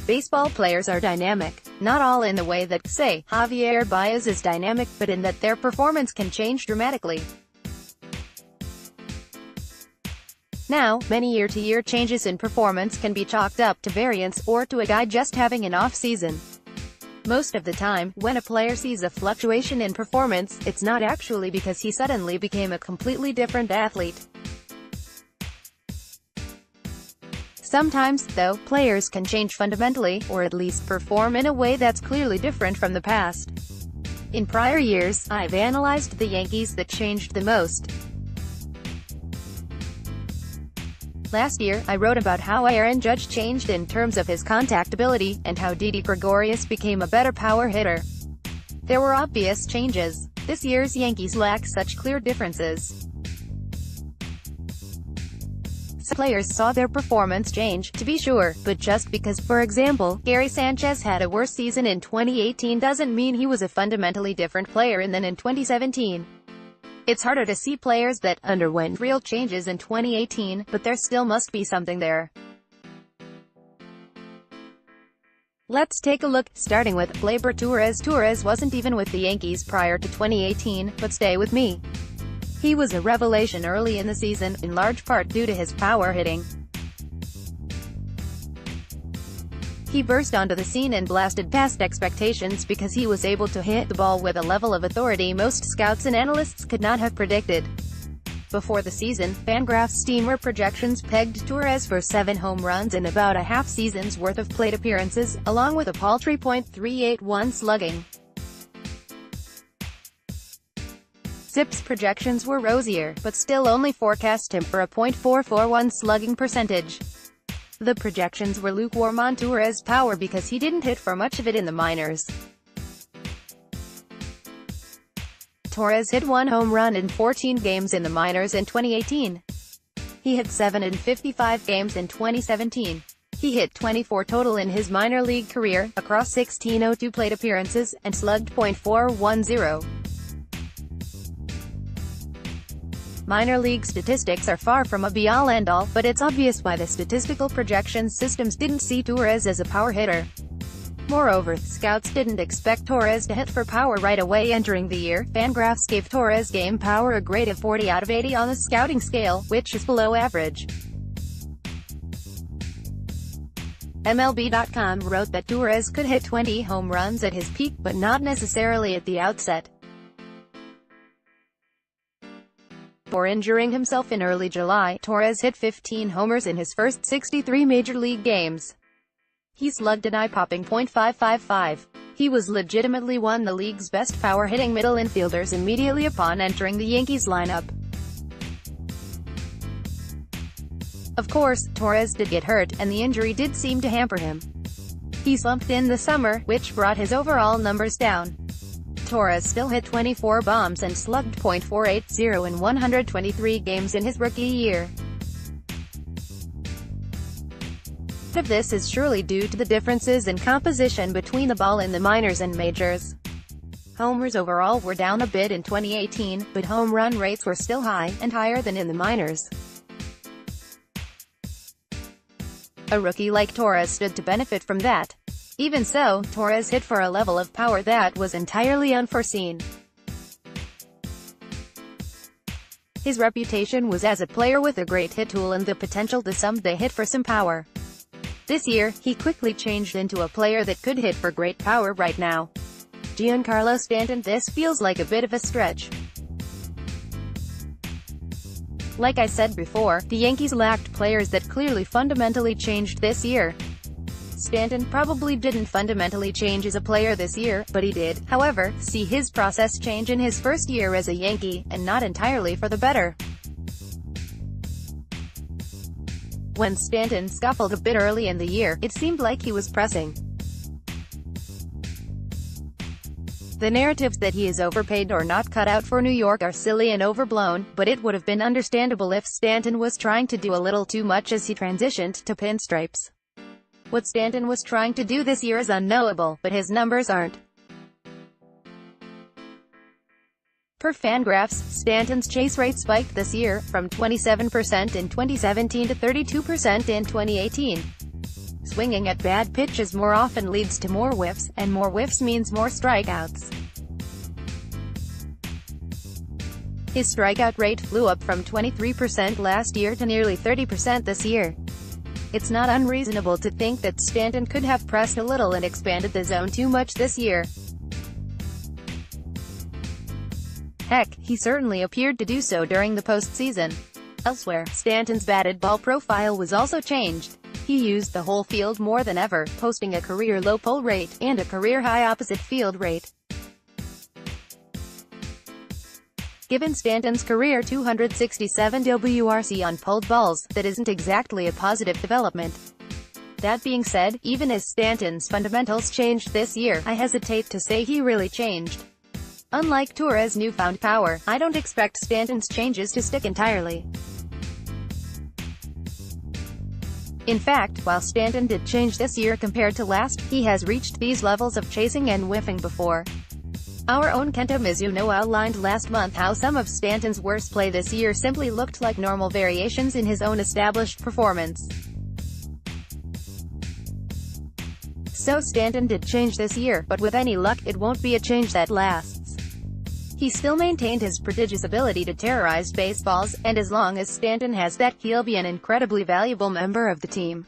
Baseball players are dynamic, not all in the way that, say, Javier Baez is dynamic, but in that their performance can change dramatically. Now, many year-to-year changes in performance can be chalked up to variance, or to a guy just having an off-season. Most of the time, when a player sees a fluctuation in performance, it's not actually because he suddenly became a completely different athlete. Sometimes, though, players can change fundamentally, or at least perform in a way that's clearly different from the past. In prior years, I've analyzed the Yankees that changed the most. Last year, I wrote about how Aaron Judge changed in terms of his contact ability, and how Didi Gregorius became a better power hitter. There were obvious changes. This year's Yankees lack such clear differences. Some players saw their performance change, to be sure, but just because, for example, Gary Sanchez had a worse season in 2018 doesn't mean he was a fundamentally different player than in 2017. It's harder to see players that underwent real changes in 2018, but there still must be something there. Let's take a look, starting with Gleyber Torres. Torres wasn't even with the Yankees prior to 2018, but stay with me. He was a revelation early in the season, in large part due to his power hitting. He burst onto the scene and blasted past expectations because he was able to hit the ball with a level of authority most scouts and analysts could not have predicted. Before the season, Fangraphs Steamer projections pegged Torres for 7 home runs in about a half season's worth of plate appearances, along with a paltry .381 slugging. ZiPS projections were rosier, but still only forecast him for a .441 slugging percentage. The projections were lukewarm on Torres' power because he didn't hit for much of it in the minors. Torres hit 1 home run in 14 games in the minors in 2018. He hit 7 in 55 games in 2017. He hit 24 total in his minor league career, across 1602 plate appearances, and slugged .410. Minor league statistics are far from a be-all end-all, but it's obvious why the statistical projection systems didn't see Torres as a power hitter. Moreover, scouts didn't expect Torres to hit for power right away entering the year. Fangraphs gave Torres' game power a grade of 40 out of 80 on the scouting scale, which is below average. MLB.com wrote that Torres could hit 20 home runs at his peak, but not necessarily at the outset. Before injuring himself in early July, Torres hit 15 homers in his first 63 Major League games. He slugged an eye-popping .555. He was legitimately one of the league's best power-hitting middle infielders immediately upon entering the Yankees lineup. Of course, Torres did get hurt, and the injury did seem to hamper him. He slumped in the summer, which brought his overall numbers down. Torres still hit 24 bombs and slugged .480 in 123 games in his rookie year. Part of this is surely due to the differences in composition between the ball in the minors and majors. Homers overall were down a bit in 2018, but home run rates were still high, and higher than in the minors. A rookie like Torres stood to benefit from that. Even so, Torres hit for a level of power that was entirely unforeseen. His reputation was as a player with a great hit tool and the potential to someday hit for some power. This year, he quickly changed into a player that could hit for great power right now. Giancarlo Stanton. This feels like a bit of a stretch. Like I said before, the Yankees lacked players that clearly fundamentally changed this year. Stanton probably didn't fundamentally change as a player this year, but he did, however, see his process change in his first year as a Yankee, and not entirely for the better. When Stanton scuffled a bit early in the year, it seemed like he was pressing. The narratives that he is overpaid or not cut out for New York are silly and overblown, but it would have been understandable if Stanton was trying to do a little too much as he transitioned to pinstripes. What Stanton was trying to do this year is unknowable, but his numbers aren't. Per Fangraphs, Stanton's chase rate spiked this year, from 27% in 2017 to 32% in 2018. Swinging at bad pitches more often leads to more whiffs, and more whiffs means more strikeouts. His strikeout rate flew up from 23% last year to nearly 30% this year. It's not unreasonable to think that Stanton could have pressed a little and expanded the zone too much this year. Heck, he certainly appeared to do so during the postseason. Elsewhere, Stanton's batted ball profile was also changed. He used the whole field more than ever, posting a career-low pull rate, and a career-high opposite field rate. Given Stanton's career 267 WRC on pulled balls, that isn't exactly a positive development. That being said, even as Stanton's fundamentals changed this year, I hesitate to say he really changed. Unlike Torres' newfound power, I don't expect Stanton's changes to stick entirely. In fact, while Stanton did change this year compared to last, he has reached these levels of chasing and whiffing before. Our own Kenta Mizuno outlined last month how some of Stanton's worst play this year simply looked like normal variations in his own established performance. So Stanton did change this year, but with any luck, it won't be a change that lasts. He still maintained his prodigious ability to terrorize baseballs, and as long as Stanton has that, he'll be an incredibly valuable member of the team.